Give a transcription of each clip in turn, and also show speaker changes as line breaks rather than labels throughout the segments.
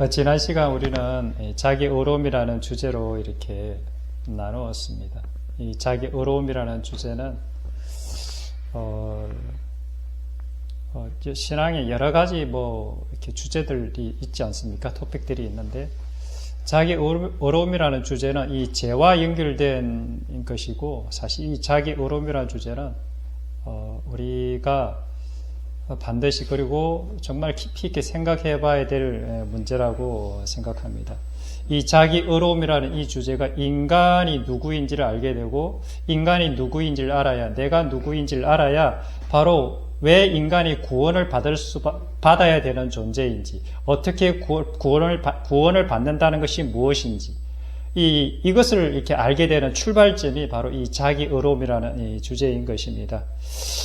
지난 시간 우리는 자기 의로움이라는 주제로 이렇게 나누었습니다. 이 자기 의로움이라는 주제는 신앙에 여러 가지 이렇게 주제들이 있지 않습니까? 토픽들이 있는데 자기 의로움이라는 주제는 이 죄와 연결된 것이고, 사실 이 자기 의로움이라는 주제는 우리가 반드시 그리고 정말 깊이 있게 생각해 봐야 될 문제라고 생각합니다. 이 자기 의로움이라는 이 주제가 인간이 누구인지를 알게 되고, 인간이 누구인지를 알아야, 내가 누구인지를 알아야 바로 왜 인간이 구원을 받아야 되는 존재인지, 어떻게 구원을 받는다는 것이 무엇인지, 이것을 이렇게 알게 되는 출발점이 바로 이 자기 의로움이라는 이 주제인 것입니다.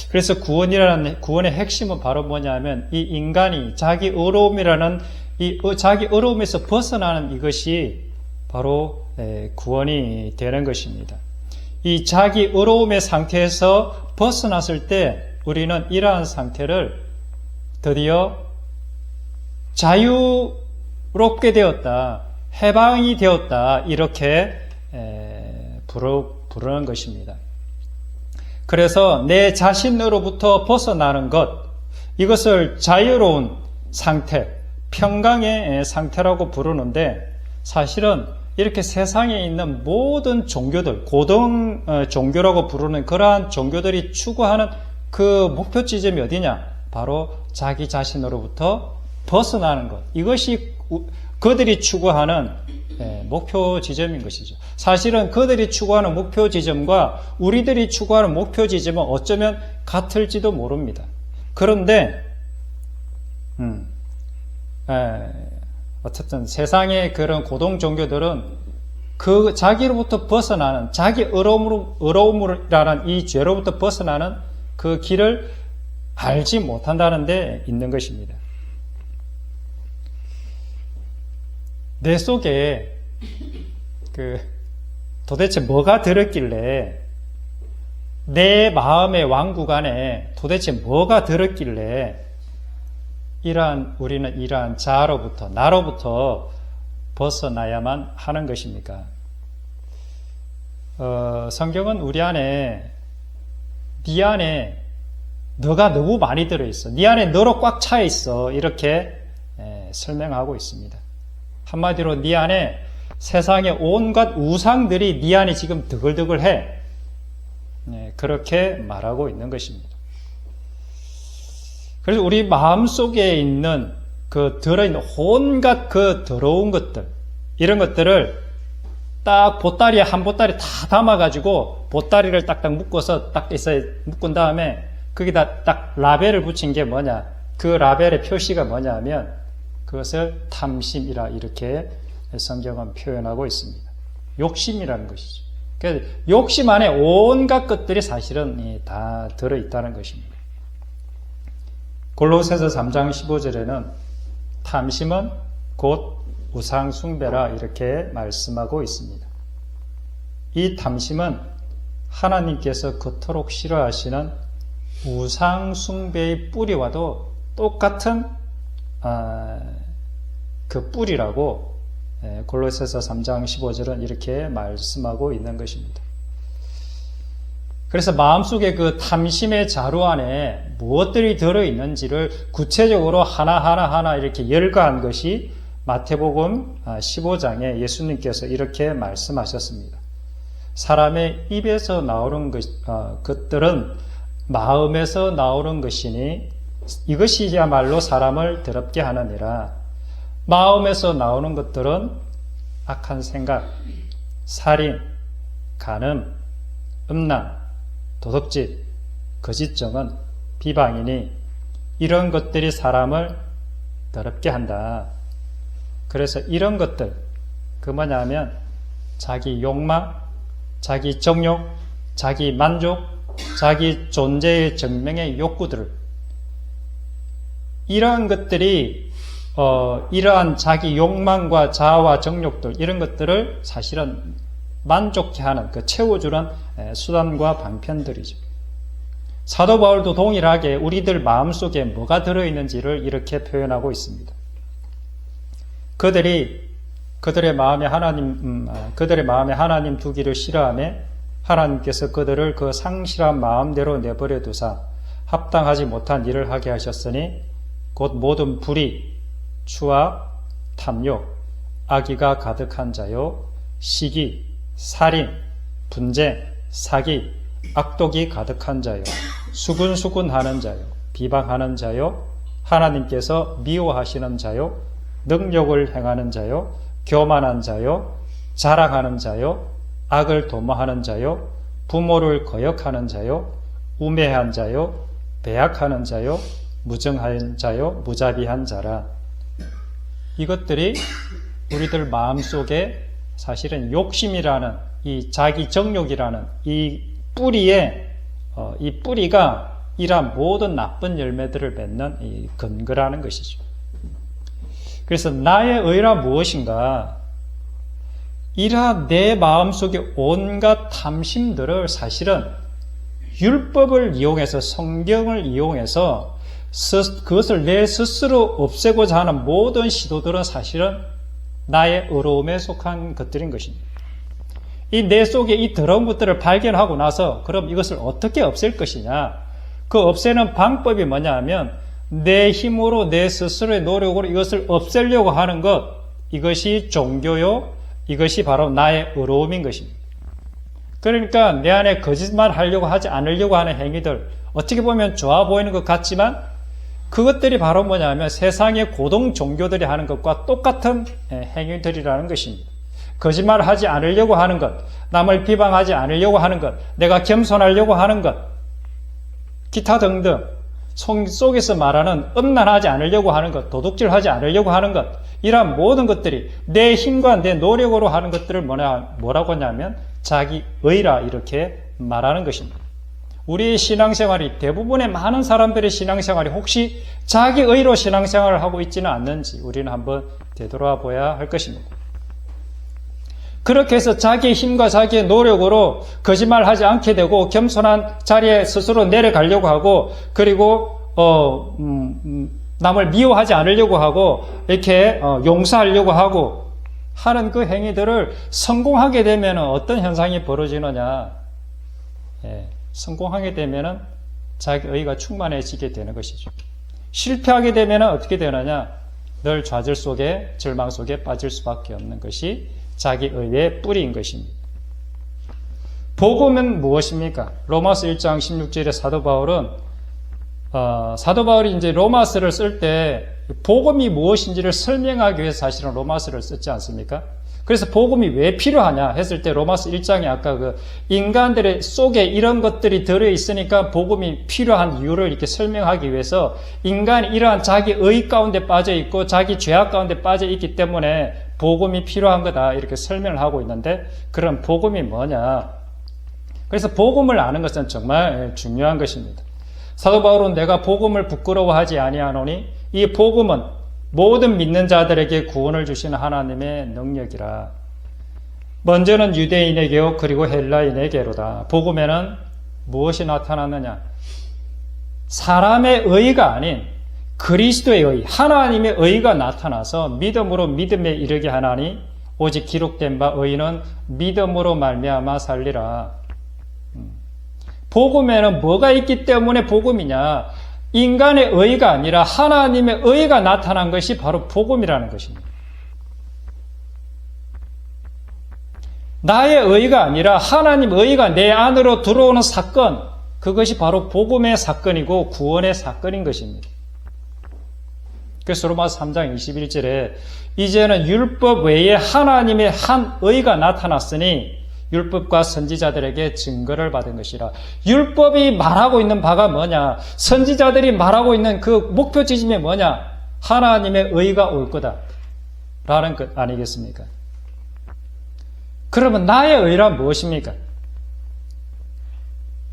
그래서 구원의 핵심은 바로 뭐냐면, 이 인간이 자기 의로움이라는 자기 의로움에서 벗어나는 이것이 바로 구원이 되는 것입니다. 이 자기 의로움의 상태에서 벗어났을 때 우리는 이러한 상태를 드디어 자유롭게 되었다, 해방이 되었다, 이렇게 부르는 것입니다. 그래서 내 자신으로부터 벗어나는 것, 이것을 자유로운 상태, 평강의 상태라고 부르는데, 사실은 이렇게 세상에 있는 모든 종교들, 고등 종교라고 부르는 그러한 종교들이 추구하는 그 목표 지점이 어디냐? 바로 자기 자신으로부터 벗어나는 것. 이것이 그들이 추구하는 목표 지점인 것이죠. 사실은 그들이 추구하는 목표 지점과 우리들이 추구하는 목표 지점은 어쩌면 같을지도 모릅니다. 그런데 어쨌든 세상의 그런 고등 종교들은 그 자기로부터 벗어나는, 자기 의로움이라는 이 죄로부터 벗어나는 그 길을 알지 못한다는 데 있는 것입니다. 내 속에 도대체 뭐가 들었길래, 내 마음의 왕국 안에 도대체 뭐가 들었길래 우리는 이러한 자아로부터, 나로부터 벗어나야만 하는 것입니까? 성경은 우리 안에, 네 안에 너가 너무 많이 들어있어, 네 안에 너로 꽉 차 있어, 이렇게 설명하고 있습니다. 한마디로 네 안에 세상의 온갖 우상들이 네 안에 지금 드글드글해, 그렇게 말하고 있는 것입니다. 그래서 우리 마음속에 있는 들어있는 온갖 더러운 것들, 이런 것들을 딱 보따리에 한 보따리 다 담아가지고 보따리를 딱딱 묶어서 묶은 다음에 거기다 딱 라벨을 붙인 게 뭐냐? 그 라벨의 표시가 뭐냐 하면 그것을 탐심이라 이렇게 성경은 표현하고 있습니다. 욕심이라는 것이죠. 그래서 욕심 안에 온갖 것들이 사실은 다 들어있다는 것입니다. 골로새서 3장 15절에는 탐심은 곧 우상 숭배라 이렇게 말씀하고 있습니다. 이 탐심은 하나님께서 그토록 싫어하시는 우상 숭배의 뿌리와도 똑같은 그 뿌리라고 골로새서 3장 15절은 이렇게 말씀하고 있는 것입니다. 그래서 마음속에 그 탐심의 자루 안에 무엇들이 들어있는지를 구체적으로 하나하나 이렇게 열거한 것이 마태복음 15장에 예수님께서 이렇게 말씀하셨습니다. 사람의 입에서 나오는 것들은 마음에서 나오는 것이니 이것이야말로 사람을 더럽게 하느니라. 마음에서 나오는 것들은 악한 생각, 살인, 간음, 음란, 도둑질, 거짓정은, 비방이니 이런 것들이 사람을 더럽게 한다. 그래서 이런 것들, 그 뭐냐면 자기 욕망, 자기 정욕, 자기 만족, 자기 존재의 증명의 욕구들, 이러한 것들이 이러한 자기 욕망과 자아와 정욕들, 이런 것들을 사실은 만족케 하는, 채워주는 수단과 방편들이죠. 사도 바울도 동일하게 우리들 마음속에 뭐가 들어있는지를 이렇게 표현하고 있습니다. 그들의 마음에 하나님 두기를 싫어하며 하나님께서 그들을 그 상실한 마음대로 내버려 두사 합당하지 못한 일을 하게 하셨으니 곧 모든 불의, 추악, 탐욕, 악의가 가득한 자요, 시기, 살인, 분쟁, 사기, 악독이 가득한 자요, 수군수군하는 자요, 비방하는 자요, 하나님께서 미워하시는 자요, 능력을 행하는 자요, 교만한 자요, 자랑하는 자요, 악을 도모하는 자요, 부모를 거역하는 자요, 우매한 자요, 배약하는 자요, 무정한 자요, 무자비한 자라. 이것들이 우리들 마음속에 사실은 욕심이라는 이 자기 정욕이라는 이 뿌리가 이러한 모든 나쁜 열매들을 맺는 이 근거라는 것이죠. 그래서 나의 의라 무엇인가? 이러한 내 마음속에 온갖 탐심들을 사실은 율법을 이용해서, 성경을 이용해서 그것을 내 스스로 없애고자 하는 모든 시도들은 사실은 나의 의로움에 속한 것들인 것입니다. 이 내 속에 이 더러운 것들을 발견하고 나서 그럼 이것을 어떻게 없앨 것이냐? 그 없애는 방법이 뭐냐 하면 내 힘으로, 내 스스로의 노력으로 이것을 없애려고 하는 것, 이것이 종교요, 이것이 바로 나의 의로움인 것입니다. 그러니까 내 안에 거짓말 하려고 하지 않으려고 하는 행위들, 어떻게 보면 좋아 보이는 것 같지만 그것들이 바로 뭐냐 하면 세상의 고등 종교들이 하는 것과 똑같은 행위들이라는 것입니다. 거짓말 하지 않으려고 하는 것, 남을 비방하지 않으려고 하는 것, 내가 겸손하려고 하는 것, 기타 등등 속에서 말하는 음란하지 않으려고 하는 것, 도둑질하지 않으려고 하는 것, 이러한 모든 것들이 내 힘과 내 노력으로 하는 것들을 뭐라고 하냐면 자기의라 이렇게 말하는 것입니다. 우리의 신앙생활이, 대부분의 많은 사람들의 신앙생활이 혹시 자기의로 신앙생활을 하고 있지는 않는지 우리는 한번 되돌아 봐야 할 것입니다. 그렇게 해서 자기의 힘과 자기의 노력으로 거짓말하지 않게 되고 겸손한 자리에 스스로 내려가려고 하고, 그리고 남을 미워하지 않으려고 하고 이렇게 용서하려고 하고 하는 그 행위들을 성공하게 되면 어떤 현상이 벌어지느냐? 성공하게 되면 자기의가 충만해지게 되는 것이죠. 실패하게 되면 어떻게 되느냐? 늘 좌절 속에, 절망 속에 빠질 수밖에 없는 것이 자기의의 뿌리인 것입니다. 복음은 무엇입니까? 로마서 1장 16절에 사도 바울이 이제 로마서를 쓸 때 복음이 무엇인지를 설명하기 위해서 사실은 로마서를 썼지 않습니까? 그래서 복음이 왜 필요하냐 했을 때 로마서 1장에 아까 그 인간들의 속에 이런 것들이 들어있으니까 복음이 필요한 이유를 이렇게 설명하기 위해서 인간이 이러한 자기의 가운데 빠져있고 자기 죄악 가운데 빠져있기 때문에 복음이 필요한 거다 이렇게 설명을 하고 있는데, 그럼 복음이 뭐냐? 그래서 복음을 아는 것은 정말 중요한 것입니다. 사도 바울은 내가 복음을 부끄러워하지 아니하노니 이 복음은 모든 믿는 자들에게 구원을 주시는 하나님의 능력이라. 먼저는 유대인에게요 그리고 헬라인에게로다. 복음에는 무엇이 나타났느냐? 사람의 의가 아닌 그리스도의 의, 하나님의 의가 나타나서 믿음으로 믿음에 이르게 하나니 오직 기록된 바 의는 믿음으로 말미암아 살리라. 복음에는 뭐가 있기 때문에 복음이냐? 인간의 의가 아니라 하나님의 의가 나타난 것이 바로 복음이라는 것입니다. 나의 의가 아니라 하나님의 의가 내 안으로 들어오는 사건, 그것이 바로 복음의 사건이고 구원의 사건인 것입니다. 그래서 로마서 3장 21절에 이제는 율법 외에 하나님의 한 의가 나타났으니 율법과 선지자들에게 증거를 받은 것이라. 율법이 말하고 있는 바가 뭐냐? 선지자들이 말하고 있는 그 목표 지점이 뭐냐? 하나님의 의가 올 거다 라는 것 아니겠습니까? 그러면 나의 의란 무엇입니까?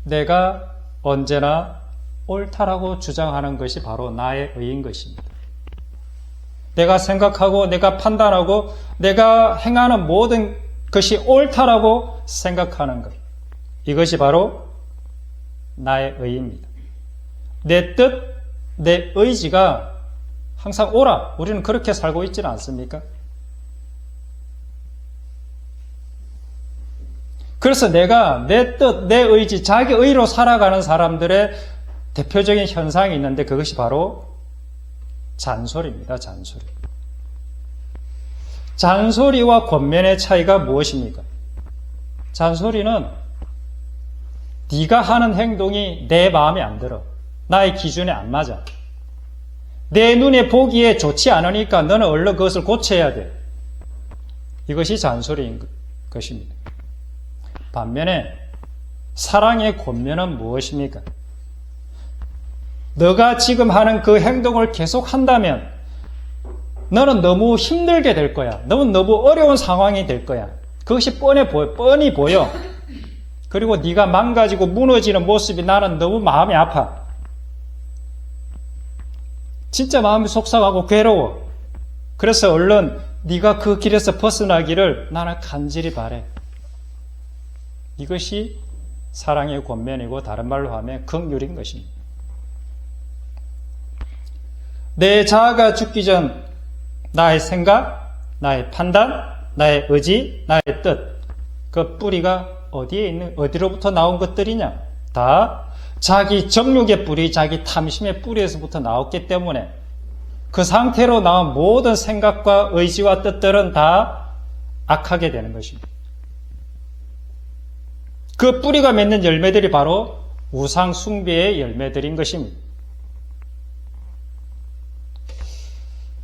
내가 언제나 옳다라고 주장하는 것이 바로 나의 의인 것입니다. 내가 생각하고 내가 판단하고 내가 행하는 모든 것이 옳다라고 생각하는 것, 이것이 바로 나의 의입니다. 내 뜻, 내 의지가 항상 오라. 우리는 그렇게 살고 있지는 않습니까? 그래서 내가 내 뜻, 내 의지, 자기 의로 살아가는 사람들의 대표적인 현상이 있는데 그것이 바로 잔소리입니다. 잔소리. 잔소리와 권면의 차이가 무엇입니까? 잔소리는 네가 하는 행동이 내 마음에 안 들어. 나의 기준에 안 맞아. 내 눈에 보기에 좋지 않으니까 너는 얼른 그것을 고쳐야 돼. 이것이 잔소리인 것입니다. 반면에 사랑의 권면은 무엇입니까? 너가 지금 하는 그 행동을 계속 한다면 너는 너무 힘들게 될 거야. 너는 너무 어려운 상황이 될 거야. 그것이 뻔히 보여. 그리고 네가 망가지고 무너지는 모습이 나는 너무 마음이 아파. 진짜 마음이 속상하고 괴로워. 그래서 얼른 네가 그 길에서 벗어나기를 나는 간절히 바래. 이것이 사랑의 권면이고 다른 말로 하면 긍휼인 것입니다. 내 자아가 죽기 전 나의 생각, 나의 판단, 나의 의지, 나의 뜻, 그 뿌리가 어디로부터 나온 것들이냐? 다 자기 정욕의 뿌리, 자기 탐심의 뿌리에서부터 나왔기 때문에 그 상태로 나온 모든 생각과 의지와 뜻들은 다 악하게 되는 것입니다. 그 뿌리가 맺는 열매들이 바로 우상 숭배의 열매들인 것입니다.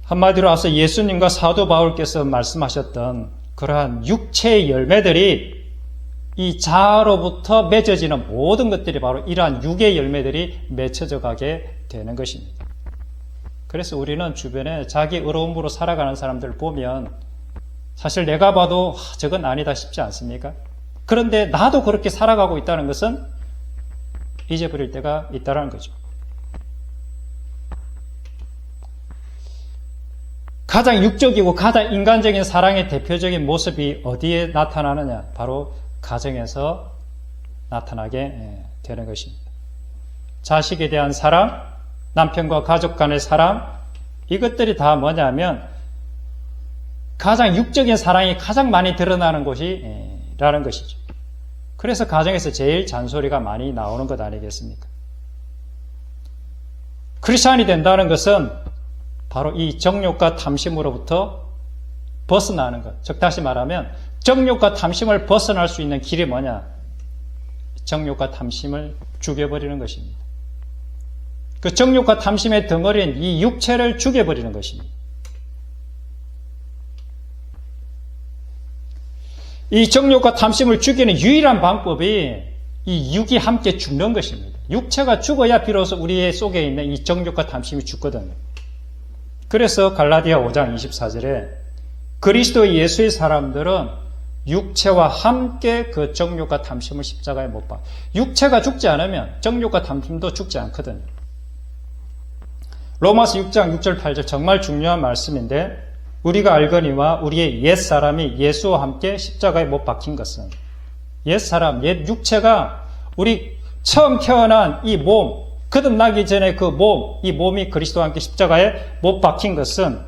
한마디로 앞서 예수님과 사도 바울께서 말씀하셨던 그러한 육체의 열매들이 이 자아로부터 맺어지는 모든 것들이 바로 이러한 육의 열매들이 맺혀져 가게 되는 것입니다. 그래서 우리는 주변에 자기 의로움으로 살아가는 사람들을 보면 사실 내가 봐도 저건 아니다 싶지 않습니까? 그런데 나도 그렇게 살아가고 있다는 것은 잊어버릴 때가 있다는 거죠. 가장 육적이고 가장 인간적인 사랑의 대표적인 모습이 어디에 나타나느냐? 바로 가정에서 나타나게 되는 것입니다. 자식에 대한 사랑, 남편과 가족 간의 사랑, 이것들이 다 뭐냐면 가장 육적인 사랑이 가장 많이 드러나는 곳이라는 것이죠. 그래서 가정에서 제일 잔소리가 많이 나오는 것 아니겠습니까? 크리스찬이 된다는 것은 바로 이 정욕과 탐심으로부터 벗어나는 것. 즉 다시 말하면 정욕과 탐심을 벗어날 수 있는 길이 뭐냐? 정욕과 탐심을 죽여버리는 것입니다. 그 정욕과 탐심의 덩어리인 이 육체를 죽여버리는 것입니다. 이 정욕과 탐심을 죽이는 유일한 방법이 이 육이 함께 죽는 것입니다. 육체가 죽어야 비로소 우리 속에 있는 이 정욕과 탐심이 죽거든요. 그래서 갈라디아 5장 24절에 그리스도 예수의 사람들은 육체와 함께 그 정욕과 탐심을 십자가에 못 박아. 육체가 죽지 않으면 정욕과 탐심도 죽지 않거든요. 로마서 6장 6절 8절 정말 중요한 말씀인데 우리가 알거니와 우리의 옛사람이 예수와 함께 십자가에 못 박힌 것은 옛사람, 옛 육체가 우리 처음 태어난 이 몸, 거듭나기 전에 그 몸, 이 몸이 그리스도와 함께 십자가에 못 박힌 것은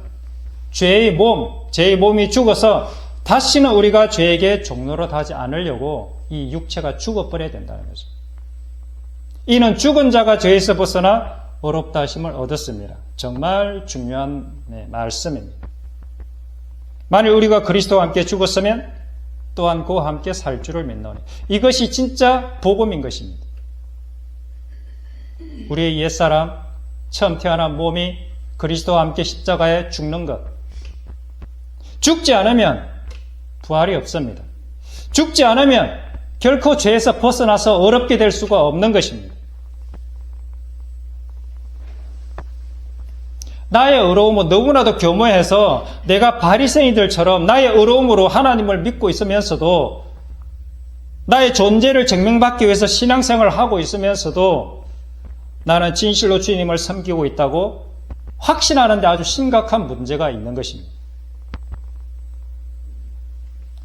죄의 몸, 죄의 몸이 죽어서 다시는 우리가 죄에게 종노릇 하지 않으려고 이 육체가 죽어버려야 된다는 거죠. 이는 죽은 자가 죄에서 벗어나 의롭다 하심을 얻었습니다. 정말 중요한 말씀입니다. 만일 우리가 그리스도와 함께 죽었으면 또한 그와 함께 살 줄을 믿노니 이것이 진짜 복음인 것입니다. 우리의 옛사람, 처음 태어난 몸이 그리스도와 함께 십자가에 죽는 것. 죽지 않으면 부활이 없습니다. 죽지 않으면 결코 죄에서 벗어나서 어렵게 될 수가 없는 것입니다. 나의 의로움은 너무나도 교묘해서 내가 바리새인들처럼 나의 의로움으로 하나님을 믿고 있으면서도 나의 존재를 증명받기 위해서 신앙생활을 하고 있으면서도 나는 진실로 주님을 섬기고 있다고 확신하는데 아주 심각한 문제가 있는 것입니다.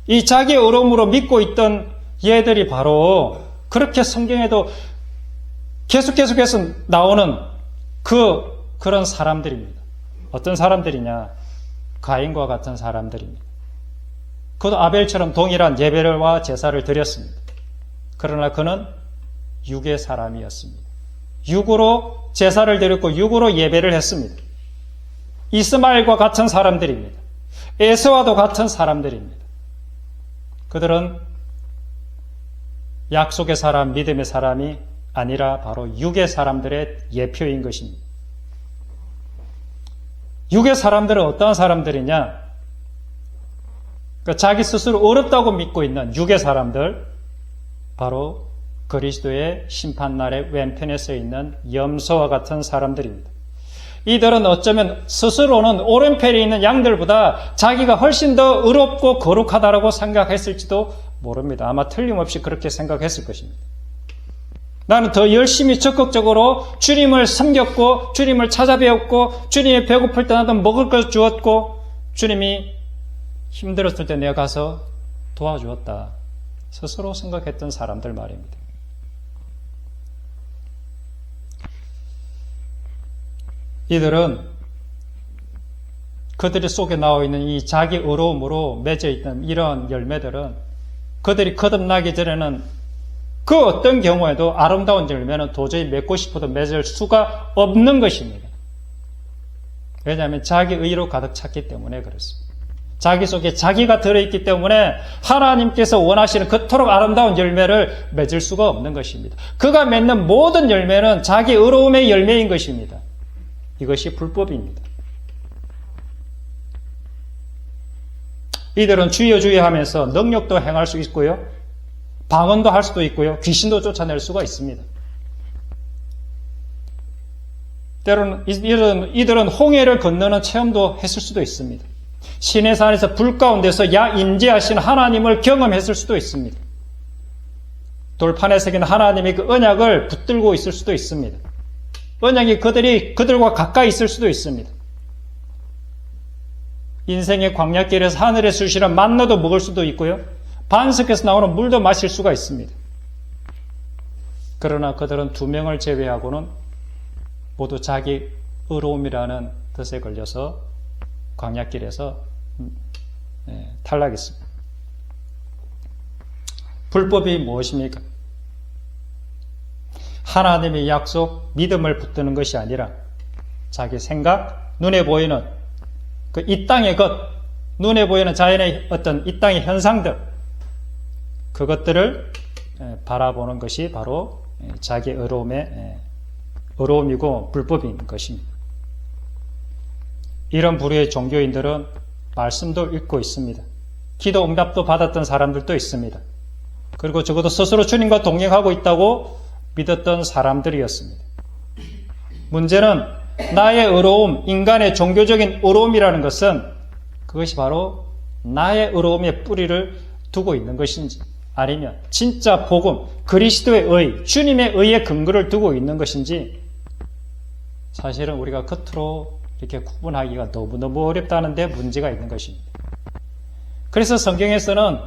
이 자기 의로움으로 믿고 있던 얘들이 바로 그렇게 성경에도 계속해서 나오는 그런 사람들입니다. 어떤 사람들이냐? 가인과 같은 사람들입니다. 그도 아벨처럼 동일한 예배와 제사를 드렸습니다. 그러나 그는 육의 사람이었습니다. 육으로 제사를 드렸고 육으로 예배를 했습니다. 이스마엘과 같은 사람들입니다. 에서와도 같은 사람들입니다. 그들은 약속의 사람, 믿음의 사람이 아니라 바로 육의 사람들의 예표인 것입니다. 육의 사람들은 어떠한 사람들이냐? 자기 스스로 어렵다고 믿고 있는 육의 사람들, 바로 그리스도의 심판날의 왼편에 서 있는 염소와 같은 사람들입니다. 이들은 어쩌면 스스로는 오른편에 있는 양들보다 자기가 훨씬 더 의롭고 거룩하다라고 생각했을지도 모릅니다. 아마 틀림없이 그렇게 생각했을 것입니다. 나는 더 열심히 적극적으로 주님을 섬겼고 주님을 찾아배웠고 주님이 배고플 때 나도 먹을 걸 주었고 주님이 힘들었을 때 내가 가서 도와주었다. 스스로 생각했던 사람들 말입니다. 이들은 그들의 속에 나와 있는 이 자기 의로움으로 맺어 있던 이런 열매들은 그들이 거듭나기 전에는 그 어떤 경우에도 아름다운 열매는 도저히 맺고 싶어도 맺을 수가 없는 것입니다. 왜냐하면 자기 의로 가득 찼기 때문에 그렇습니다. 자기 속에 자기가 들어있기 때문에 하나님께서 원하시는 그토록 아름다운 열매를 맺을 수가 없는 것입니다. 그가 맺는 모든 열매는 자기 의로움의 열매인 것입니다. 이것이 불법입니다. 이들은 주여 주여 하면서 능력도 행할 수 있고요. 방언도 할 수도 있고요. 귀신도 쫓아낼 수가 있습니다. 때로는 이들은 홍해를 건너는 체험도 했을 수도 있습니다. 시내산에서 불 가운데서 임재하신 하나님을 경험했을 수도 있습니다. 돌판에 새긴 하나님의 그 언약을 붙들고 있을 수도 있습니다. 언약이 그들과 가까이 있을 수도 있습니다. 인생의 광야길에서 하늘에 쑤시는 만나도 먹을 수도 있고요. 반석에서 나오는 물도 마실 수가 있습니다. 그러나 그들은 두 명을 제외하고는 모두 자기 의로움이라는 뜻에 걸려서 광야길에서 탈락했습니다. 불법이 무엇입니까? 하나님의 약속, 믿음을 붙드는 것이 아니라 자기 생각, 눈에 보이는 그 이 땅의 것, 눈에 보이는 자연의 어떤 이 땅의 현상들, 그것들을 바라보는 것이 바로 자기 의로움이고 불법인 것입니다. 이런 부류의 종교인들은 말씀도 읽고 있습니다. 기도 응답도 받았던 사람들도 있습니다. 그리고 적어도 스스로 주님과 동행하고 있다고 믿었던 사람들이었습니다. 문제는 나의 의로움, 인간의 종교적인 의로움이라는 것은 그것이 바로 나의 의로움의 뿌리를 두고 있는 것인지 아니면 진짜 복음, 그리스도의 의, 주님의 의의 근거를 두고 있는 것인지 사실은 우리가 겉으로 이렇게 구분하기가 너무너무 어렵다는 데 문제가 있는 것입니다. 그래서 성경에서는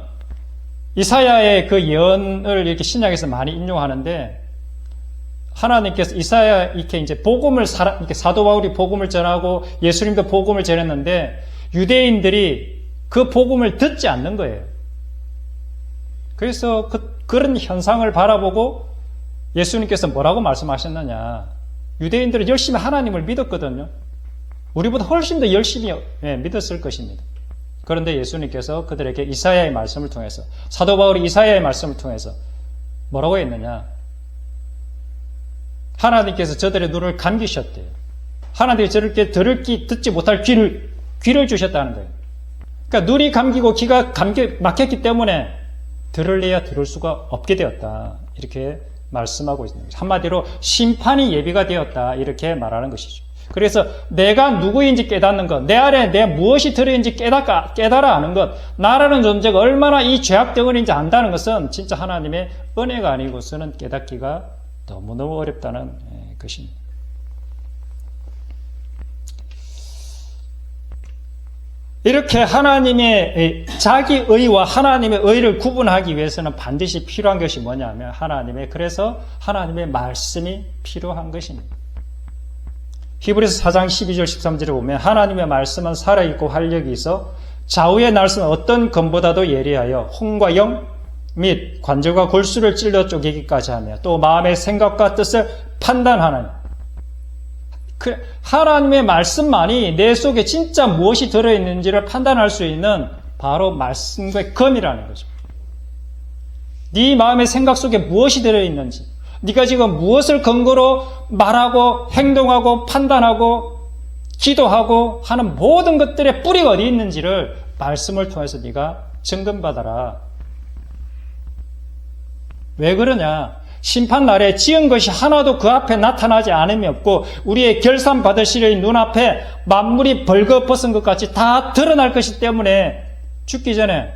이사야의 그 예언을 이렇게 신약에서 많이 인용하는데 하나님께서 이사야 이렇게 이제 복음을 이렇게 사도 바울이 복음을 전하고 예수님도 복음을 전했는데 유대인들이 그 복음을 듣지 않는 거예요. 그래서 그런 현상을 바라보고 예수님께서 뭐라고 말씀하셨느냐. 유대인들은 열심히 하나님을 믿었거든요. 우리보다 훨씬 더 열심히 믿었을 것입니다. 그런데 예수님께서 그들에게 이사야의 말씀을 통해서 사도 바울이 이사야의 말씀을 통해서 뭐라고 했느냐. 하나님께서 저들의 눈을 감기셨대요. 하나님이 저렇게 듣지 못할 귀를 주셨다는 거예요. 그러니까 눈이 감기고 귀가 막혔기 때문에 들을래야 들을 수가 없게 되었다. 이렇게 말씀하고 있습니다. 한마디로 심판이 예비가 되었다. 이렇게 말하는 것이죠. 그래서 내가 누구인지 깨닫는 것, 내 안에 내 무엇이 들어있는지 깨달아 아는 것, 나라는 존재가 얼마나 이 죄악 덩어리인지 안다는 것은 진짜 하나님의 은혜가 아니고서는 깨닫기가 너무너무 어렵다는 것입니다. 이렇게 하나님의 자기 의와 하나님의 의를 구분하기 위해서는 반드시 필요한 것이 뭐냐면 그래서 하나님의 말씀이 필요한 것입니다. 히브리서 4장 12절 13절에 보면 하나님의 말씀은 살아있고 활력이 있어 좌우의 날선 어떤 검보다도 예리하여 혼과 영 및 관절과 골수를 찔러 쪼개기까지 하며 또 마음의 생각과 뜻을 판단하는 하나님의 말씀만이 내 속에 진짜 무엇이 들어있는지를 판단할 수 있는 바로 말씀의 검이라는 거죠. 네 마음의 생각 속에 무엇이 들어있는지, 네가 지금 무엇을 근거로 말하고 행동하고 판단하고 기도하고 하는 모든 것들의 뿌리가 어디 있는지를 말씀을 통해서 네가 점검받아라. 왜 그러냐? 심판날에 지은 것이 하나도 그 앞에 나타나지 않음이 없고 우리의 결산 받으시려의 눈앞에 만물이 벌거벗은 것 같이 다 드러날 것이기 때문에 죽기 전에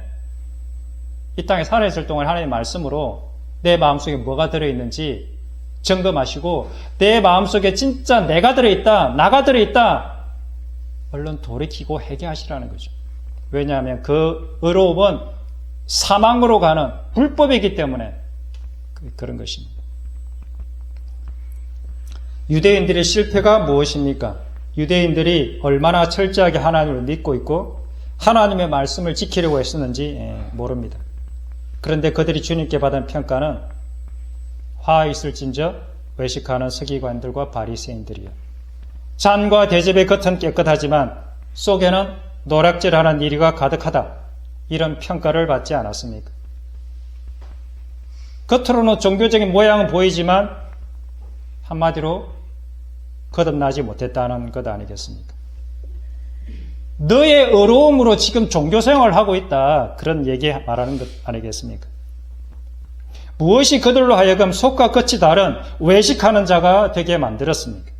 이 땅에 살아있을 동안 하나님의 말씀으로 내 마음속에 뭐가 들어있는지 점검하시고 내 마음속에 진짜 내가 들어있다, 나가 들어있다 얼른 돌이키고 회개하시라는 거죠. 왜냐하면 그 의로움은 사망으로 가는 불법이기 때문에 그런 것입니다. 유대인들의 실패가 무엇입니까? 유대인들이 얼마나 철저하게 하나님을 믿고 있고 하나님의 말씀을 지키려고 했었는지 모릅니다. 그런데 그들이 주님께 받은 평가는 화 있을진저 외식하는 서기관들과 바리새인들이요. 잔과 대접의 겉은 깨끗하지만 속에는 노략질하는 이리가 가득하다. 이런 평가를 받지 않았습니까? 겉으로는 종교적인 모양은 보이지만 한마디로 거듭나지 못했다는 것 아니겠습니까? 너의 의로움으로 지금 종교생활을 하고 있다. 그런 얘기 말하는 것 아니겠습니까? 무엇이 그들로 하여금 속과 끝이 다른 외식하는 자가 되게 만들었습니까?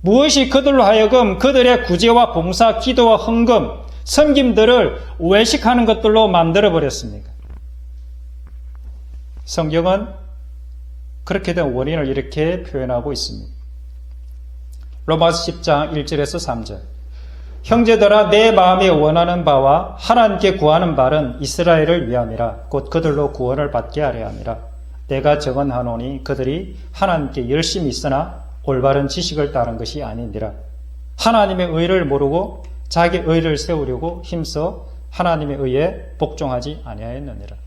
무엇이 그들로 하여금 그들의 구제와 봉사, 기도와 헌금, 섬김들을 외식하는 것들로 만들어버렸습니까? 성경은 그렇게 된 원인을 이렇게 표현하고 있습니다. 로마서 10장 1절에서 3절. 형제들아 내 마음이 원하는 바와 하나님께 구하는 바는 이스라엘을 위함이라. 곧 그들로 구원을 받게 하려 함이라. 내가 증언하노니 그들이 하나님께 열심히 있으나 올바른 지식을 따른 것이 아니니라. 하나님의 의를 모르고 자기 의를 세우려고 힘써 하나님의 의에 복종하지 아니하였느니라.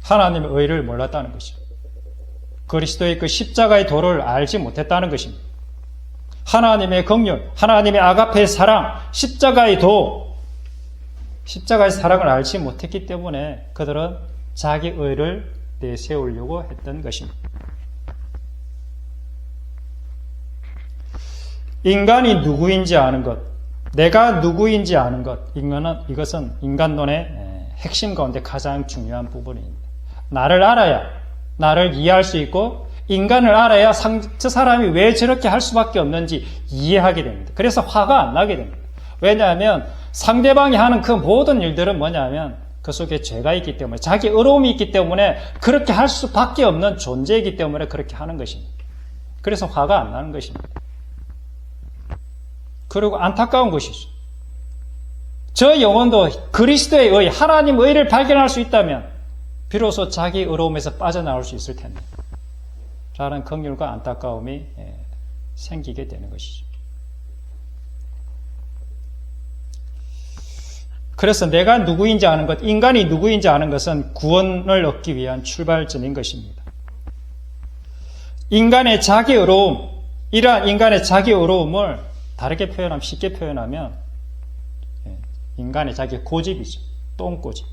하나님의 의를 몰랐다는 것이죠. 그리스도의 그 십자가의 도를 알지 못했다는 것입니다. 하나님의 긍휼, 하나님의 아가페의 사랑, 십자가의 도, 십자가의 사랑을 알지 못했기 때문에 그들은 자기 의를 내세우려고 했던 것입니다. 인간이 누구인지 아는 것, 내가 누구인지 아는 것, 이것은 인간론의 핵심 가운데 가장 중요한 부분입니다. 나를 알아야 나를 이해할 수 있고 인간을 알아야 저 사람이 왜 저렇게 할 수밖에 없는지 이해하게 됩니다. 그래서 화가 안 나게 됩니다. 왜냐하면 상대방이 하는 그 모든 일들은 뭐냐면 그 속에 죄가 있기 때문에 자기 의로움이 있기 때문에 그렇게 할 수밖에 없는 존재이기 때문에 그렇게 하는 것입니다. 그래서 화가 안 나는 것입니다. 그리고 안타까운 것이죠. 저 영혼도 그리스도의 의, 하나님의 의를 발견할 수 있다면 비로소 자기 의로움에서 빠져나올 수 있을 텐데 라는 긍휼과 안타까움이 생기게 되는 것이죠. 그래서 내가 누구인지 아는 것, 인간이 누구인지 아는 것은 구원을 얻기 위한 출발점인 것입니다. 인간의 자기 의로움, 이러한 인간의 자기 의로움을 다르게 표현하면, 쉽게 표현하면 인간의 자기 고집이죠. 똥고집.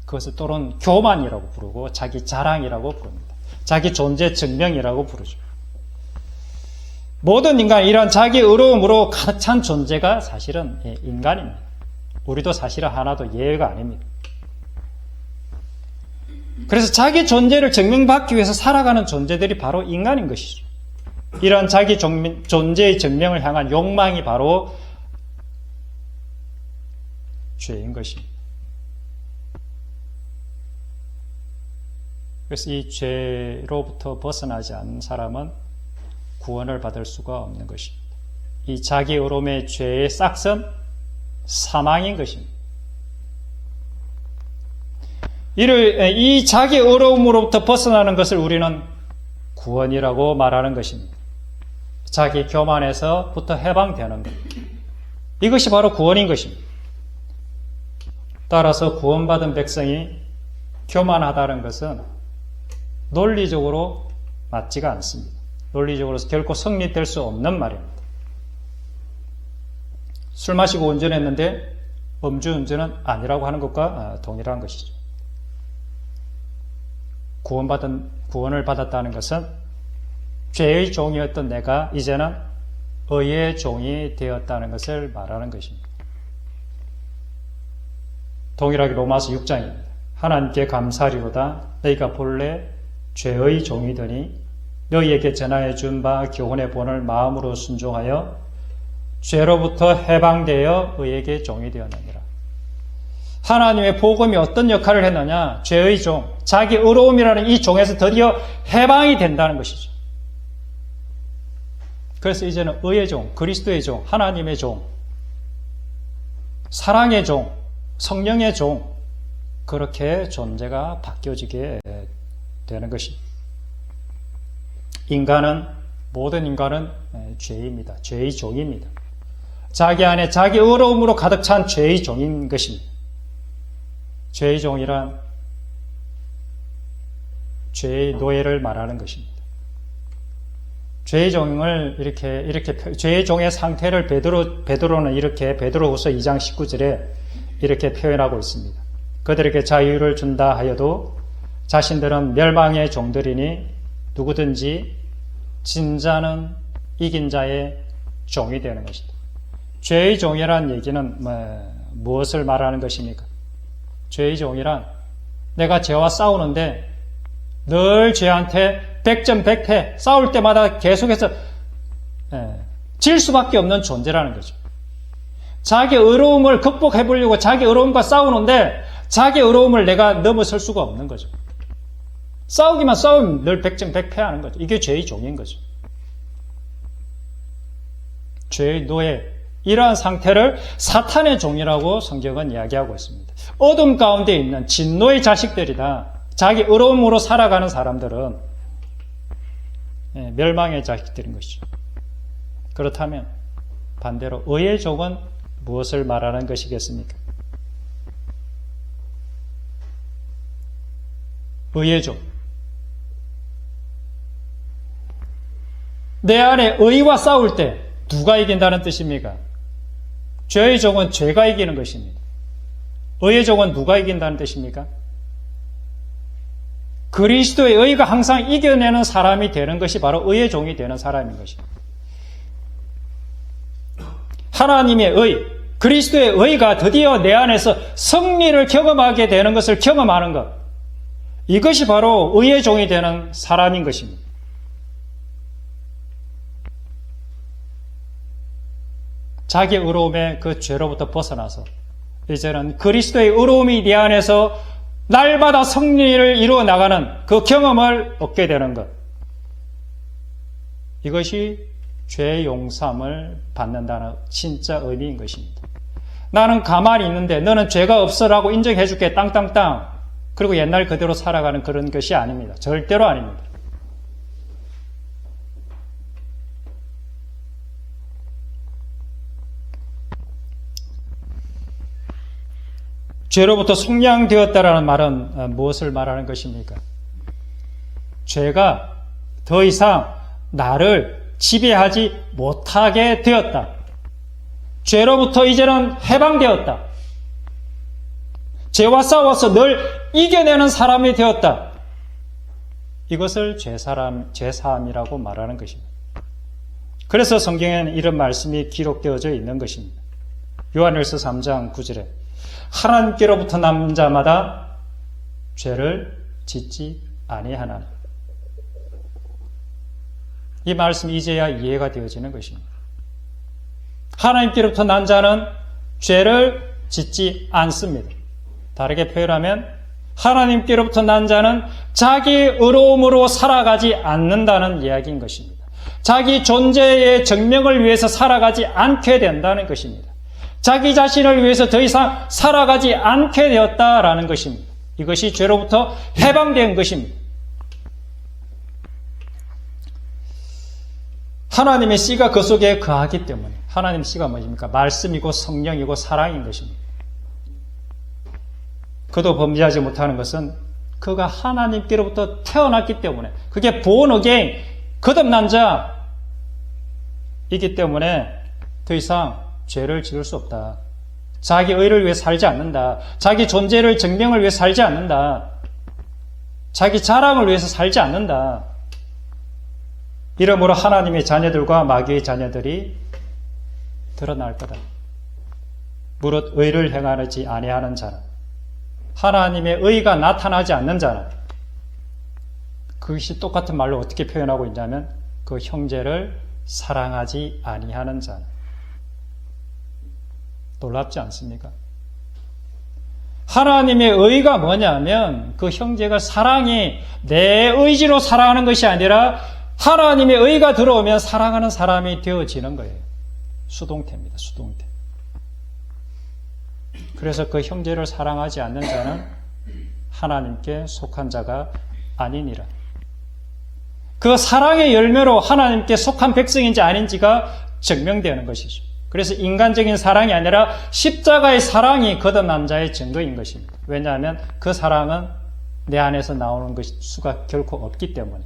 그것을 또는 교만이라고 부르고 자기 자랑이라고 부릅니다. 자기 존재 증명이라고 부르죠. 모든 인간이 이런 자기 의로움으로 가득 찬 존재가 사실은 인간입니다. 우리도 사실은 하나도 예외가 아닙니다. 그래서 자기 존재를 증명받기 위해서 살아가는 존재들이 바로 인간인 것이죠. 이런 자기 존재의 증명을 향한 욕망이 바로 죄인 것입니다. 그래서 이 죄로부터 벗어나지 않는 사람은 구원을 받을 수가 없는 것입니다. 이 자기 의로움의 죄의 싹은 사망인 것입니다. 이 자기 의로움으로부터 벗어나는 것을 우리는 구원이라고 말하는 것입니다. 자기 교만에서부터 해방되는 것. 이것이 바로 구원인 것입니다. 따라서 구원받은 백성이 교만하다는 것은 논리적으로 맞지가 않습니다. 논리적으로 결코 성립될 수 없는 말입니다. 술 마시고 운전했는데 음주운전은 아니라고 하는 것과 동일한 것이죠. 구원을 받았다는 것은 죄의 종이었던 내가 이제는 의의 종이 되었다는 것을 말하는 것입니다. 동일하게 로마서 6장입니다. 하나님께 감사하리로다. 너희가 본래 죄의 종이더니 너희에게 전하여 준 바 교훈의 본을 마음으로 순종하여 죄로부터 해방되어 의에게 종이 되었느니라. 하나님의 복음이 어떤 역할을 했느냐? 죄의 종, 자기 의로움이라는 이 종에서 드디어 해방이 된다는 것이죠. 그래서 이제는 의의 종, 그리스도의 종, 하나님의 종, 사랑의 종, 성령의 종, 그렇게 존재가 바뀌어지게 되는 것입니다. 모든 인간은 죄입니다. 죄의 종입니다. 자기 안에 자기 의로움으로 가득 찬 죄의 종인 것입니다. 죄의 종이란 죄의 노예를 말하는 것입니다. 죄의 종을 이렇게 죄의 종의 상태를 베드로는 이렇게 베드로후서 2장 19절에 이렇게 표현하고 있습니다. 그들에게 자유를 준다 하여도 자신들은 멸망의 종들이니 누구든지 진자는 이긴 자의 종이 되는 것이다. 죄의 종이라는 얘기는 무엇을 말하는 것입니까? 죄의 종이란 내가 죄와 싸우는데 늘 죄한테 100점 100패 싸울 때마다 계속해서 질 수밖에 없는 존재라는 거죠. 자기 의로움을 극복해 보려고 자기 의로움과 싸우는데 자기 의로움을 내가 넘어설 수가 없는 거죠. 싸우기만 싸우면 늘 100점 100패 하는 거죠. 이게 죄의 종인 거죠. 죄의 노예, 이러한 상태를 사탄의 종이라고 성경은 이야기하고 있습니다. 어둠 가운데 있는 진노의 자식들이다. 자기 의로움으로 살아가는 사람들은 멸망의 자식들인 것이죠. 그렇다면 반대로 의의 종은 무엇을 말하는 것이겠습니까? 의의 종. 내 안에 의와 싸울 때 누가 이긴다는 뜻입니까? 죄의 종은 죄가 이기는 것입니다. 의의 종은 누가 이긴다는 뜻입니까? 그리스도의 의가 항상 이겨내는 사람이 되는 것이 바로 의의 종이 되는 사람인 것입니다. 하나님의 의, 그리스도의 의가 드디어 내 안에서 승리를 경험하게 되는 것을 경험하는 것. 이것이 바로 의의 종이 되는 사람인 것입니다. 자기 의로움의 그 죄로부터 벗어나서 이제는 그리스도의 의로움이 내 안에서 날마다 승리를 이루어 나가는 그 경험을 얻게 되는 것. 이것이 죄 용서함을 받는다는 진짜 의미인 것입니다. 나는 가만히 있는데 너는 죄가 없어라고 인정해 줄게 땅땅땅. 그리고 옛날 그대로 살아가는 그런 것이 아닙니다. 절대로 아닙니다. 죄로부터 속량되었다라는 말은 무엇을 말하는 것입니까? 죄가 더 이상 나를 지배하지 못하게 되었다. 죄로부터 이제는 해방되었다. 죄와 싸워서 늘 이겨내는 사람이 되었다. 이것을 죄사함이라고 말하는 것입니다. 그래서 성경에는 이런 말씀이 기록되어져 있는 것입니다. 요한일서 3장 9절에 하나님께로부터 난 자마다 죄를 짓지 아니하나니. 이 말씀이 이제야 이해가 되어지는 것입니다. 하나님께로부터 난 자는 죄를 짓지 않습니다. 다르게 표현하면 하나님께로부터 난 자는 자기 의로움으로 살아가지 않는다는 이야기인 것입니다. 자기 존재의 증명을 위해서 살아가지 않게 된다는 것입니다. 자기 자신을 위해서 더 이상 살아가지 않게 되었다라는 것입니다. 이것이 죄로부터 해방된 것입니다. 하나님의 씨가 그 속에 거하기 때문에. 하나님의 씨가 뭐입니까? 말씀이고 성령이고 사랑인 것입니다. 그도 범죄하지 못하는 것은 그가 하나님께로부터 태어났기 때문에, 그게 born again, 거듭난 자이기 때문에 더 이상 죄를 지을 수 없다. 자기 의를 위해 살지 않는다. 자기 존재를 증명을 위해 살지 않는다. 자기 자랑을 위해서 살지 않는다. 이러므로 하나님의 자녀들과 마귀의 자녀들이 드러날 거다. 무릇 의를 행하지 아니하는 자는, 하나님의 의가 나타나지 않는 자는, 그것이 똑같은 말로 어떻게 표현하고 있냐면 그 형제를 사랑하지 아니하는 자는. 놀랍지 않습니까? 하나님의 의가 뭐냐면 그 형제가 사랑이 내 의지로 사랑하는 것이 아니라 하나님의 의가 들어오면 사랑하는 사람이 되어지는 거예요. 수동태입니다. 수동태. 그래서 그 형제를 사랑하지 않는 자는 하나님께 속한 자가 아니니라. 그 사랑의 열매로 하나님께 속한 백성인지 아닌지가 증명되는 것이죠. 그래서 인간적인 사랑이 아니라 십자가의 사랑이 거듭난 자의 증거인 것입니다. 왜냐하면 그 사랑은 내 안에서 나오는 수가 결코 없기 때문에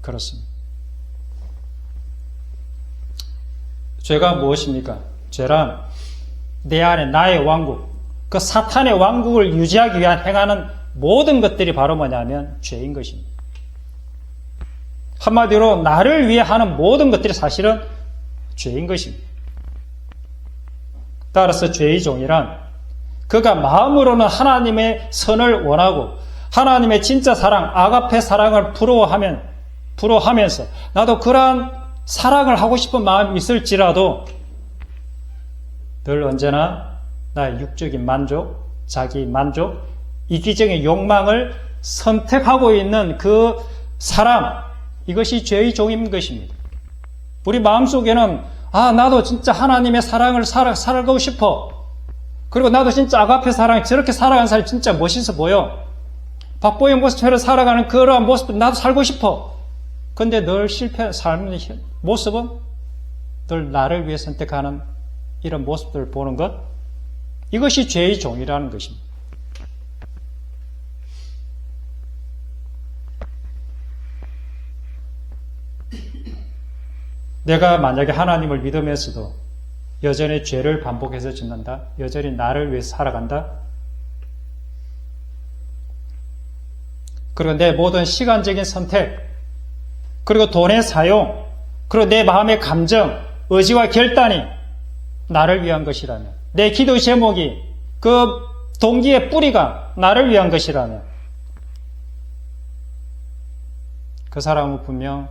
그렇습니다. 죄가 무엇입니까? 죄란 내 안에 나의 왕국, 그 사탄의 왕국을 유지하기 위한 행하는 모든 것들이 바로 뭐냐면 죄인 것입니다. 한마디로 나를 위해 하는 모든 것들이 사실은 죄인 것입니다. 따라서 죄의 종이란 그가 마음으로는 하나님의 선을 원하고 하나님의 진짜 사랑, 아가페 사랑을 부러워하면서 나도 그러한 사랑을 하고 싶은 마음이 있을지라도 늘 언제나 나의 육적인 만족, 자기 만족, 이기적인 욕망을 선택하고 있는 그 사람, 이것이 죄의 종인 것입니다. 우리 마음속에는 나도 진짜 하나님의 사랑을 살고 싶어. 그리고 나도 진짜 아가페 사랑, 저렇게 살아가는 사람이 진짜 멋있어 보여. 박보영 모습처럼 살아가는 그러한 모습 나도 살고 싶어. 근데 늘 삶의 모습은 늘 나를 위해 선택하는 이런 모습들을 보는 것, 이것이 죄의 종이라는 것입니다. 내가 만약에 하나님을 믿으면서도 여전히 죄를 반복해서 짓는다, 여전히 나를 위해서 살아간다, 그리고 내 모든 시간적인 선택, 그리고 돈의 사용, 그리고 내 마음의 감정, 의지와 결단이 나를 위한 것이라면, 내 기도 제목이 그 동기의 뿌리가 나를 위한 것이라면 그 사람은 분명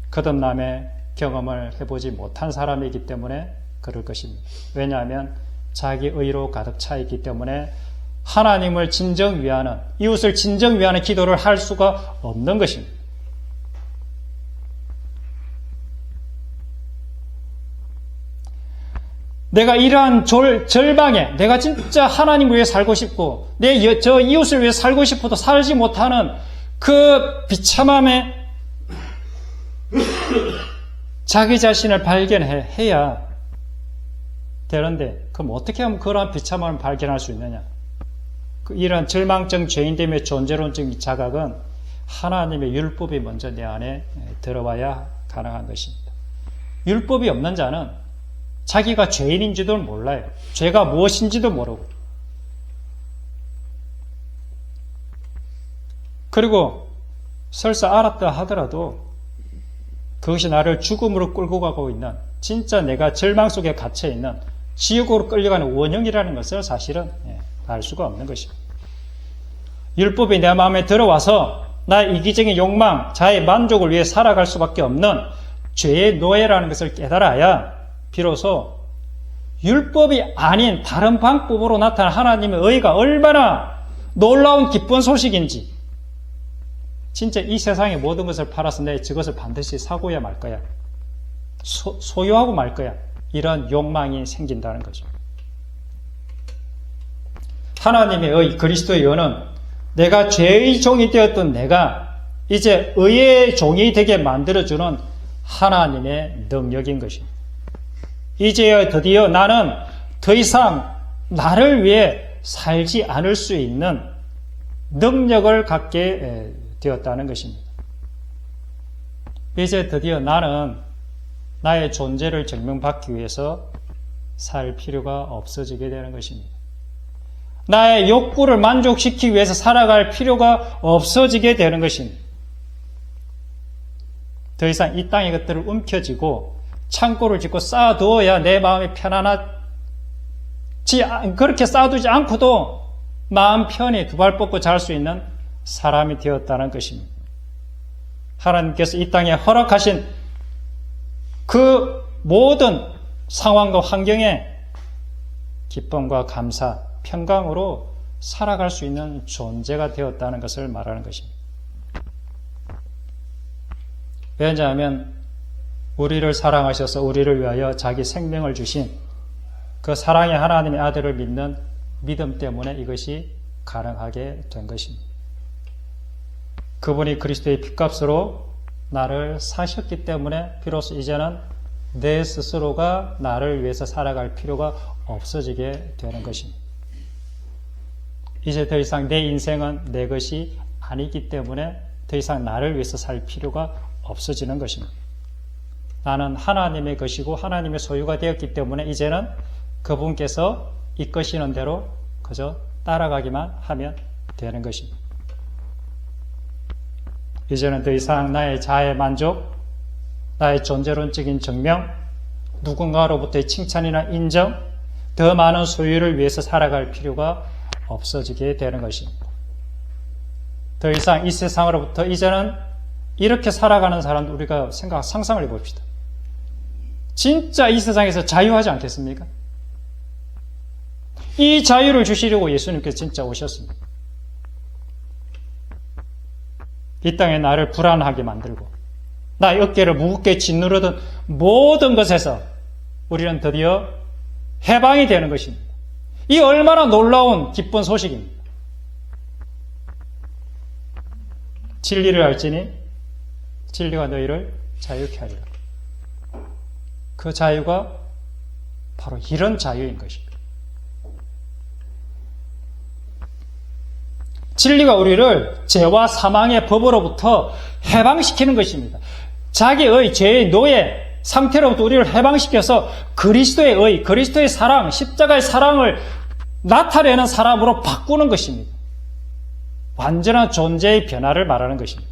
거듭남의 경험을 해보지 못한 사람이기 때문에 그럴 것입니다. 왜냐하면 자기 의로 가득 차 있기 때문에 하나님을 진정 위하는, 이웃을 진정 위하는 기도를 할 수가 없는 것입니다. 내가 이러한 절방에 내가 진짜 하나님을 위해 살고 싶고 저 이웃을 위해 살고 싶어도 살지 못하는 그 비참함에 자기 자신을 발견해야 되는데, 그럼 어떻게 하면 그러한 비참함을 발견할 수 있느냐? 이러한 절망적 죄인됨의 존재론적인 자각은 하나님의 율법이 먼저 내 안에 들어와야 가능한 것입니다. 율법이 없는 자는 자기가 죄인인지도 몰라요. 죄가 무엇인지도 모르고. 그리고 설사 알았다 하더라도 그것이 나를 죽음으로 끌고 가고 있는, 진짜 내가 절망 속에 갇혀 있는 지옥으로 끌려가는 원형이라는 것을 사실은 알 수가 없는 것입니다. 율법이 내 마음에 들어와서 나의 이기적인 욕망, 자의 만족을 위해 살아갈 수밖에 없는 죄의 노예라는 것을 깨달아야 비로소 율법이 아닌 다른 방법으로 나타난 하나님의 의가 얼마나 놀라운 기쁜 소식인지, 진짜 이 세상의 모든 것을 팔아서 내 저것을 반드시 사고야 말 거야, 소유하고 말 거야, 이런 욕망이 생긴다는 거죠. 하나님의 의, 그리스도의 의는 내가 죄의 종이 되었던 내가 이제 의의 종이 되게 만들어주는 하나님의 능력인 것입니다. 이제 드디어 나는 더 이상 나를 위해 살지 않을 수 있는 능력을 갖게 되었다는 것입니다. 이제 드디어 나는 나의 존재를 증명받기 위해서 살 필요가 없어지게 되는 것입니다. 나의 욕구를 만족시키기 위해서 살아갈 필요가 없어지게 되는 것입니다. 더 이상 이 땅의 것들을 움켜쥐고 창고를 짓고 쌓아두어야 내 마음이 편안하지, 그렇게 쌓아두지 않고도 마음 편히 두 발 뻗고 잘 수 있는 사람이 되었다는 것입니다. 하나님께서 이 땅에 허락하신 그 모든 상황과 환경에 기쁨과 감사, 평강으로 살아갈 수 있는 존재가 되었다는 것을 말하는 것입니다. 왜냐하면 우리를 사랑하셔서 우리를 위하여 자기 생명을 주신 그 사랑의 하나님의 아들을 믿는 믿음 때문에 이것이 가능하게 된 것입니다. 그분이 그리스도의 핏값으로 나를 사셨기 때문에 비로소 이제는 내 스스로가 나를 위해서 살아갈 필요가 없어지게 되는 것입니다. 이제 더 이상 내 인생은 내 것이 아니기 때문에 더 이상 나를 위해서 살 필요가 없어지는 것입니다. 나는 하나님의 것이고 하나님의 소유가 되었기 때문에 이제는 그분께서 이끄시는 대로 그저 따라가기만 하면 되는 것입니다. 이제는 더 이상 나의 자아의 만족, 나의 존재론적인 증명, 누군가로부터의 칭찬이나 인정, 더 많은 소유를 위해서 살아갈 필요가 없어지게 되는 것입니다. 더 이상 이 세상으로부터 이제는 이렇게 살아가는 사람도 우리가 상상을 해봅시다. 진짜 이 세상에서 자유하지 않겠습니까? 이 자유를 주시려고 예수님께서 진짜 오셨습니다. 이 땅에 나를 불안하게 만들고 나의 어깨를 무겁게 짓누르던 모든 것에서 우리는 드디어 해방이 되는 것입니다. 이 얼마나 놀라운 기쁜 소식입니다. 진리를 알지니 진리가 너희를 자유케 하리라. 그 자유가 바로 이런 자유인 것입니다. 진리가 우리를 죄와 사망의 법으로부터 해방시키는 것입니다. 자기의 죄의 노예 상태로부터 우리를 해방시켜서 그리스도의 의, 그리스도의 사랑, 십자가의 사랑을 나타내는 사람으로 바꾸는 것입니다. 완전한 존재의 변화를 말하는 것입니다.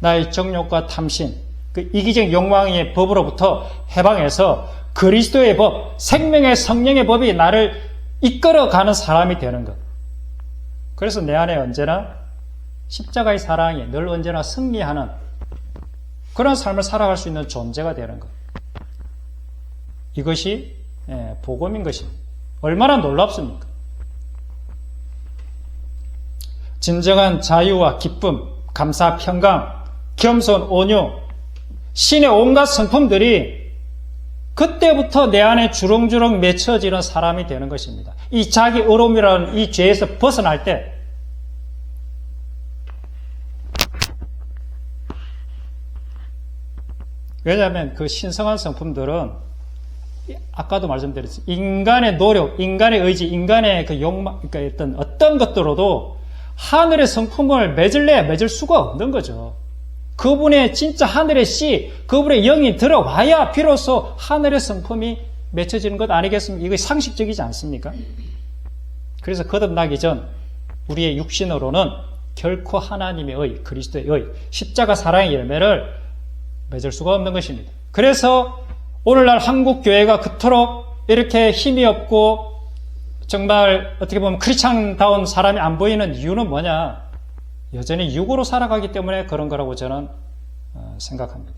나의 정욕과 탐심, 그 이기적 욕망의 법으로부터 해방해서 그리스도의 법, 생명의 성령의 법이 나를 이끌어가는 사람이 되는 것. 그래서 내 안에 언제나 십자가의 사랑이 늘 언제나 승리하는 그런 삶을 살아갈 수 있는 존재가 되는 것. 이것이 복음인 것입니다. 얼마나 놀랍습니까? 진정한 자유와 기쁨, 감사, 평강, 겸손, 온유, 신의 온갖 성품들이 그때부터 내 안에 주렁주렁 맺혀지는 사람이 되는 것입니다. 이 자기 의로움이라는 이 죄에서 벗어날 때 왜냐하면 그 신성한 성품들은 아까도 말씀드렸죠. 인간의 노력, 인간의 의지, 인간의 그 욕망, 그러니까 어떤 것들로도 하늘의 성품을 맺을 수가 없는 거죠. 그분의 진짜 하늘의 씨, 그분의 영이 들어와야 비로소 하늘의 성품이 맺혀지는 것 아니겠습니까? 이거 상식적이지 않습니까? 그래서 거듭나기 전 우리의 육신으로는 결코 하나님의 의, 그리스도의 의, 십자가 사랑의 열매를 맺을 수가 없는 것입니다. 그래서 오늘날 한국교회가 그토록 이렇게 힘이 없고 정말 어떻게 보면 크리스찬다운 사람이 안 보이는 이유는 뭐냐? 여전히 육으로 살아가기 때문에 그런 거라고 저는 생각합니다.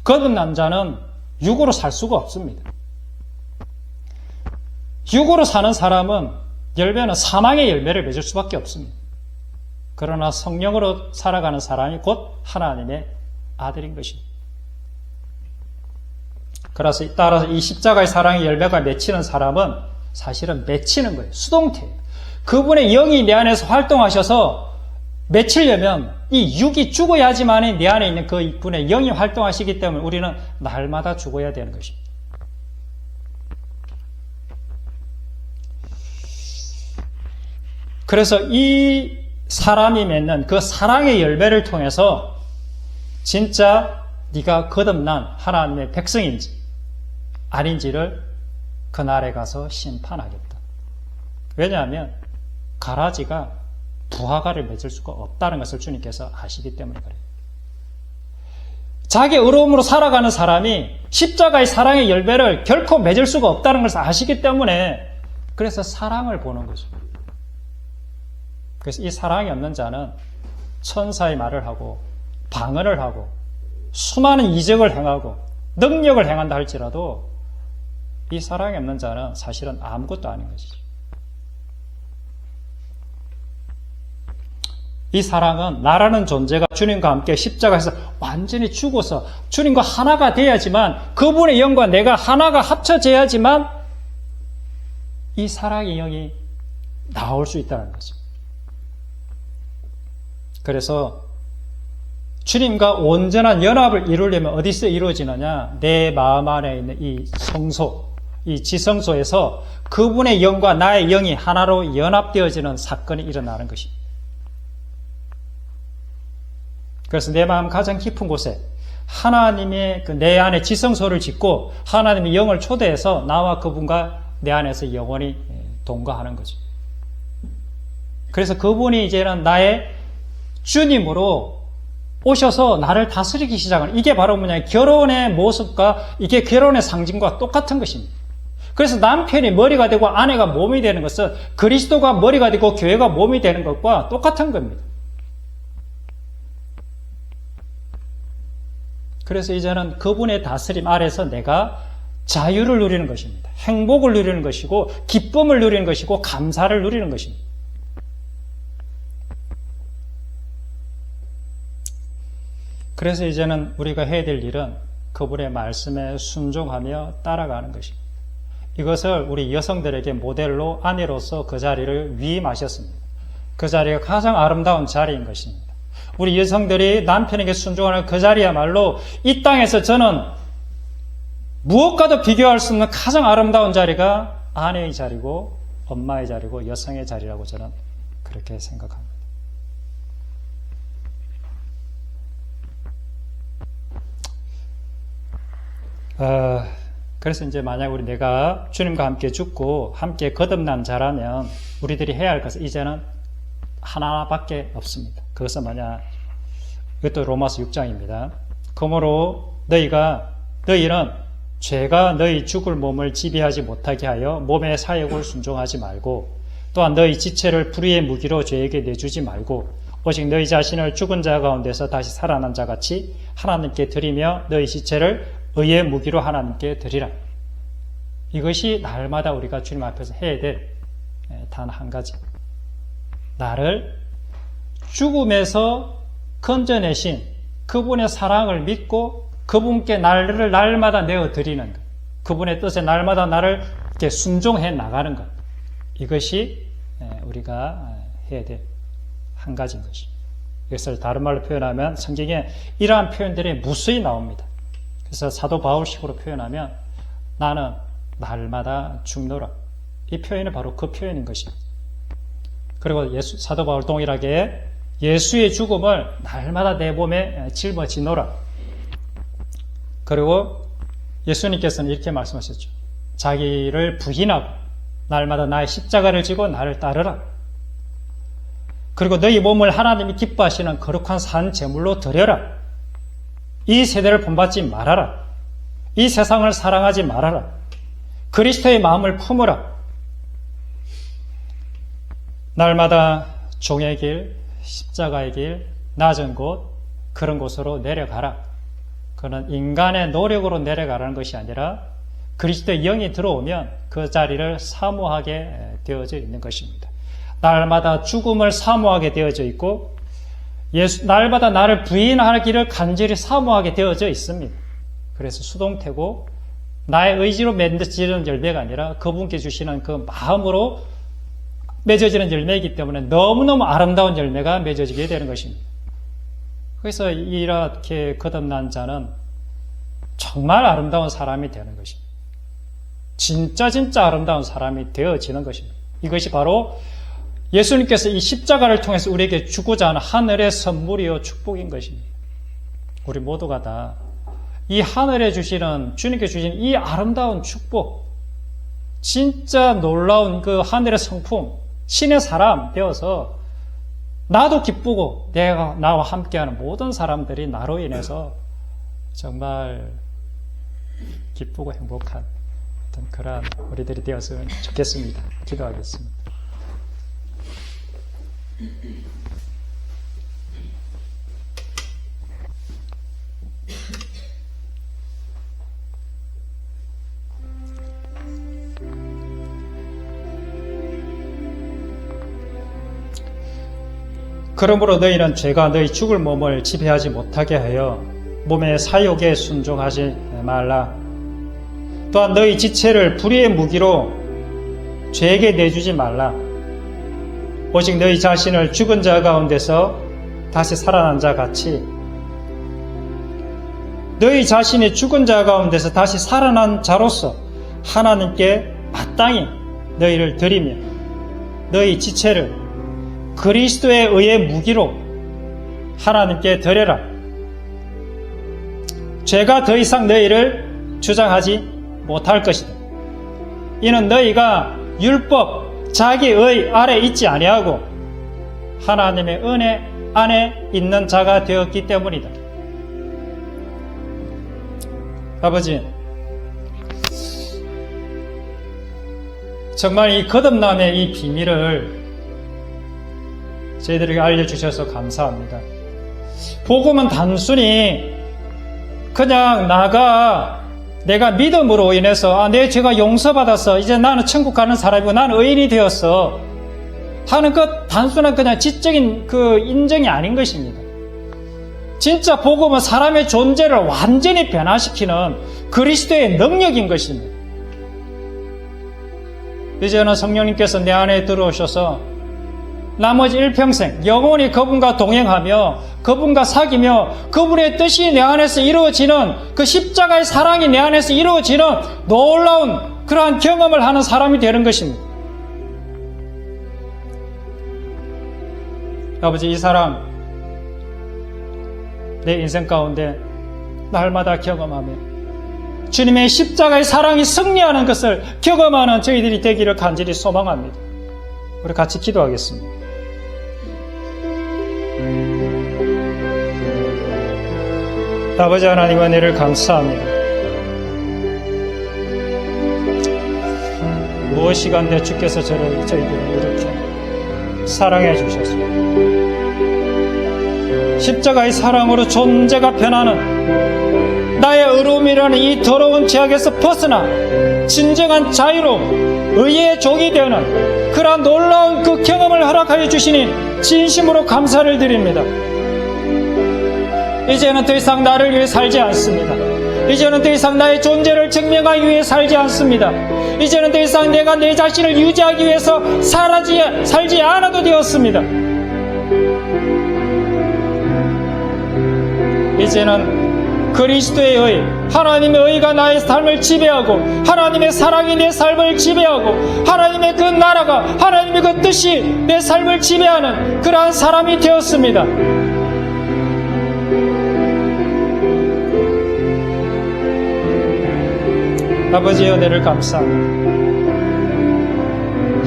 거듭난 자는 육으로 살 수가 없습니다. 육으로 사는 사람은 열매는 사망의 열매를 맺을 수밖에 없습니다. 그러나 성령으로 살아가는 사람이 곧 하나님의 아들인 것입니다. 그래서 따라서 이 십자가의 사랑의 열매가 맺히는 사람은 사실은 맺히는 거예요. 수동태예요. 그분의 영이 내 안에서 활동하셔서 맺히려면 이 육이 죽어야지만 내 안에 있는 그 분의 영이 활동하시기 때문에 우리는 날마다 죽어야 되는 것입니다. 그래서 이 사람이 맺는 그 사랑의 열매를 통해서 진짜 네가 거듭난 하나님의 백성인지 아닌지를 그날에 가서 심판하겠다. 왜냐하면 가라지가 부화과를 맺을 수가 없다는 것을 주님께서 아시기 때문에 그래요. 자기 의로움으로 살아가는 사람이 십자가의 사랑의 열매를 결코 맺을 수가 없다는 것을 아시기 때문에 그래서 사랑을 보는 거죠. 그래서 이 사랑이 없는 자는 천사의 말을 하고 방언을 하고 수많은 이적을 행하고 능력을 행한다 할지라도 이 사랑이 없는 자는 사실은 아무것도 아닌 것이죠. 이 사랑은 나라는 존재가 주님과 함께 십자가에서 완전히 죽어서 주님과 하나가 돼야지만 그분의 영과 내가 하나가 합쳐져야지만 이 사랑의 영이 나올 수 있다는 거죠. 그래서 주님과 온전한 연합을 이루려면 어디서 이루어지느냐? 내 마음 안에 있는 이 성소, 이 지성소에서 그분의 영과 나의 영이 하나로 연합되어지는 사건이 일어나는 것입니다. 그래서 내 마음 가장 깊은 곳에 하나님의 내 안에 지성소를 짓고 하나님의 영을 초대해서 나와 그분과 내 안에서 영원히 동거하는 거죠. 그래서 그분이 이제는 나의 주님으로 오셔서 나를 다스리기 시작하는, 이게 바로 뭐냐, 결혼의 모습과 이게 결혼의 상징과 똑같은 것입니다. 그래서 남편이 머리가 되고 아내가 몸이 되는 것은 그리스도가 머리가 되고 교회가 몸이 되는 것과 똑같은 겁니다. 그래서 이제는 그분의 다스림 아래서 내가 자유를 누리는 것입니다. 행복을 누리는 것이고 기쁨을 누리는 것이고 감사를 누리는 것입니다. 그래서 이제는 우리가 해야 될 일은 그분의 말씀에 순종하며 따라가는 것입니다. 이것을 우리 여성들에게 모델로 아내로서 그 자리를 위임하셨습니다. 그 자리가 가장 아름다운 자리인 것입니다. 우리 여성들이 남편에게 순종하는 그 자리야말로 이 땅에서 저는 무엇과도 비교할 수 없는 가장 아름다운 자리가 아내의 자리고 엄마의 자리고 여성의 자리라고 저는 그렇게 생각합니다. 그래서 이제 만약 내가 주님과 함께 죽고 함께 거듭난 자라면 우리들이 해야 할 것은 이제는 하나밖에 없습니다. 그것은 뭐냐? 이것도 로마서 6장입니다. 그러므로 너희는 죄가 너희 죽을 몸을 지배하지 못하게 하여 몸의 사욕을 순종하지 말고 또한 너희 지체를 불의의 무기로 죄에게 내주지 말고 오직 너희 자신을 죽은 자 가운데서 다시 살아난 자 같이 하나님께 드리며 너희 지체를 의의 무기로 하나님께 드리라. 이것이 날마다 우리가 주님 앞에서 해야 될 단 한 가지. 나를 죽음에서 건져내신 그분의 사랑을 믿고 그분께 나를 날마다 내어드리는 것. 그분의 뜻에 날마다 나를 이렇게 순종해 나가는 것. 이것이 우리가 해야 될 한 가지인 것입니다. 이것을 다른 말로 표현하면 성경에 이러한 표현들이 무수히 나옵니다. 그래서 사도 바울식으로 표현하면 나는 날마다 죽노라. 이 표현은 바로 그 표현인 것입니다. 그리고 사도 바울 동일하게 예수의 죽음을 날마다 내 몸에 짊어지노라. 그리고 예수님께서는 이렇게 말씀하셨죠. 자기를 부인하고 날마다 나의 십자가를 지고 나를 따르라. 그리고 너희 몸을 하나님이 기뻐하시는 거룩한 산 제물로 드려라. 이 세대를 본받지 말아라. 이 세상을 사랑하지 말아라. 그리스도의 마음을 품으라. 날마다 종의 길, 십자가의 길, 낮은 곳, 그런 곳으로 내려가라. 그는 인간의 노력으로 내려가라는 것이 아니라 그리스도의 영이 들어오면 그 자리를 사모하게 되어져 있는 것입니다. 날마다 죽음을 사모하게 되어져 있고 날마다 나를 부인하기를 간절히 사모하게 되어져 있습니다. 그래서 수동태고 나의 의지로 맺어지는 열매가 아니라 그분께 주시는 그 마음으로 맺어지는 열매이기 때문에 너무너무 아름다운 열매가 맺어지게 되는 것입니다. 그래서 이렇게 거듭난 자는 정말 아름다운 사람이 되는 것입니다. 진짜 아름다운 사람이 되어지는 것입니다. 이것이 바로 예수님께서 이 십자가를 통해서 우리에게 주고자 하는 하늘의 선물이요 축복인 것입니다. 우리 모두가 다 이 하늘에 주시는, 주님께 주시는 이 아름다운 축복, 진짜 놀라운 그 하늘의 성품, 신의 사람 되어서 나도 기쁘고 내가 나와 함께하는 모든 사람들이 나로 인해서 정말 기쁘고 행복한 어떤 그러한 우리들이 되었으면 좋겠습니다. 기도하겠습니다. 그러므로 너희는 죄가 너희 죽을 몸을 지배하지 못하게 하여 몸의 사욕에 순종하지 말라. 또한 너희 지체를 불의의 무기로 죄에게 내주지 말라. 오직 너희 자신을 죽은 자 가운데서 다시 살아난 자 같이, 너희 자신이 죽은 자 가운데서 다시 살아난 자로서 하나님께 마땅히 너희를 드리며 너희 지체를 그리스도에 의해 무기로 하나님께 드려라. 죄가 더 이상 너희를 주장하지 못할 것이다. 이는 너희가 율법, 자기의 아래 있지 아니하고 하나님의 은혜 안에 있는 자가 되었기 때문이다. 아버지, 정말 이 거듭남의 이 비밀을 저희들에게 알려주셔서 감사합니다. 복음은 단순히 그냥 내가 믿음으로 인해서 내 죄가 용서받아서 이제 나는 천국 가는 사람이고 나는 의인이 되었어 하는 그 단순한 그냥 지적인 그 인정이 아닌 것입니다. 진짜 복음은 사람의 존재를 완전히 변화시키는 그리스도의 능력인 것입니다. 이제는 성령님께서 내 안에 들어오셔서 나머지 일평생 영원히 그분과 동행하며 그분과 사귀며 그분의 뜻이 내 안에서 이루어지는 그 십자가의 사랑이 내 안에서 이루어지는 놀라운 그러한 경험을 하는 사람이 되는 것입니다. 아버지, 이 사랑 내 인생 가운데 날마다 경험하며 주님의 십자가의 사랑이 승리하는 것을 경험하는 저희들이 되기를 간절히 소망합니다. 우리 같이 기도하겠습니다. 아버지 하나님, 은혜를 감사합니다. 무엇이 간데 주께서 저희들을 이렇게 사랑해 주셨습니다. 십자가의 사랑으로 존재가 변하는 나의 의로움이라는 이 더러운 죄악에서 벗어나 진정한 자유로 의의 종이 되는 그러한 놀라운 그 경험을 허락하여 주시니 진심으로 감사를 드립니다. 이제는 더 이상 나를 위해 살지 않습니다. 이제는 더 이상 나의 존재를 증명하기 위해 살지 않습니다. 이제는 더 이상 내가 내 자신을 유지하기 위해서 살지 않아도 되었습니다. 이제는 그리스도의 의, 하나님의 의가 나의 삶을 지배하고 하나님의 사랑이 내 삶을 지배하고 하나님의 그 나라가, 하나님의 그 뜻이 내 삶을 지배하는 그러한 사람이 되었습니다. 아버지의 은혜를 감사합니다.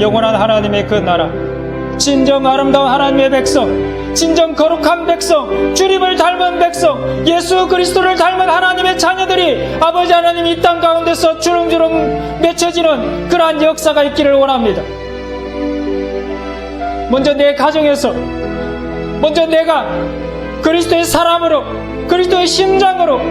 영원한 하나님의 그 나라, 진정 아름다운 하나님의 백성, 진정 거룩한 백성, 주님을 닮은 백성, 예수 그리스도를 닮은 하나님의 자녀들이 아버지 하나님 이 땅 가운데서 주렁주렁 맺혀지는 그러한 역사가 있기를 원합니다. 먼저 내 가정에서, 먼저 내가 그리스도의 사람으로, 그리스도의 심장으로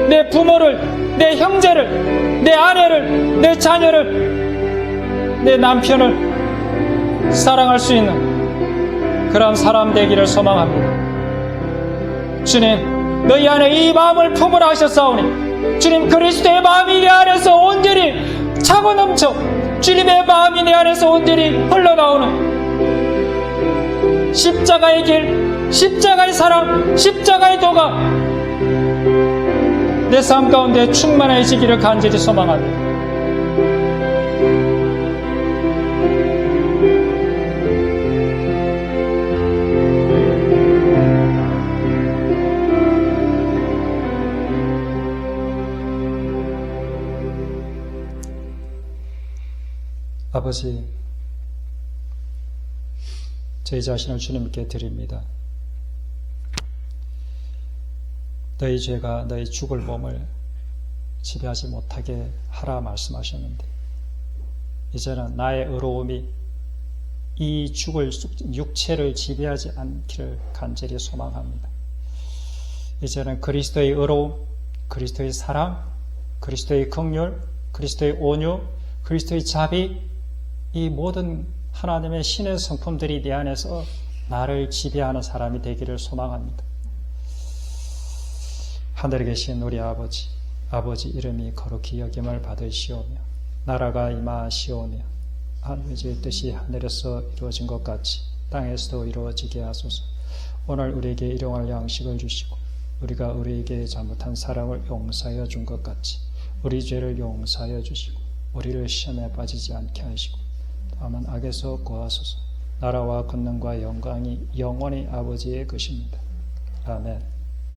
내 부모를, 내 형제를, 내 아내를, 내 자녀를, 내 남편을 사랑할 수 있는 그런 사람 되기를 소망합니다. 주님, 너희 안에 이 마음을 품으라 하셨사오니 주님, 그리스도의 마음이 내 안에서 온전히 차고 넘쳐 주님의 마음이 내 안에서 온전히 흘러나오는 십자가의 길, 십자가의 사랑, 십자가의 도가 내 삶 가운데 충만해지기를 간절히 소망합니다. 아버지, 저희 자신을 주님께 드립니다. 너희 죄가 너희 죽을 몸을 지배하지 못하게 하라 말씀하셨는데 이제는 나의 의로움이 이 죽을 육체를 지배하지 않기를 간절히 소망합니다. 이제는 그리스도의 의로움, 그리스도의 사랑, 그리스도의 긍휼, 그리스도의 온유, 그리스도의 자비, 이 모든 하나님의 신의 성품들이 내 안에서 나를 지배하는 사람이 되기를 소망합니다. 하늘에 계신 우리 아버지, 아버지 이름이 거룩히 여김을 받으시오며 나라가 임하시오며 아버지의 뜻이 하늘에서 이루어진 것 같이 땅에서도 이루어지게 하소서. 오늘 우리에게 일용할 양식을 주시고 우리가 우리에게 잘못한 사람을 용서하여 준 것 같이 우리 죄를 용서하여 주시고 우리를 시험에 빠지지 않게 하시고 다만 악에서 구하소서. 나라와 권능과 영광이 영원히 아버지의 것입니다. 아멘.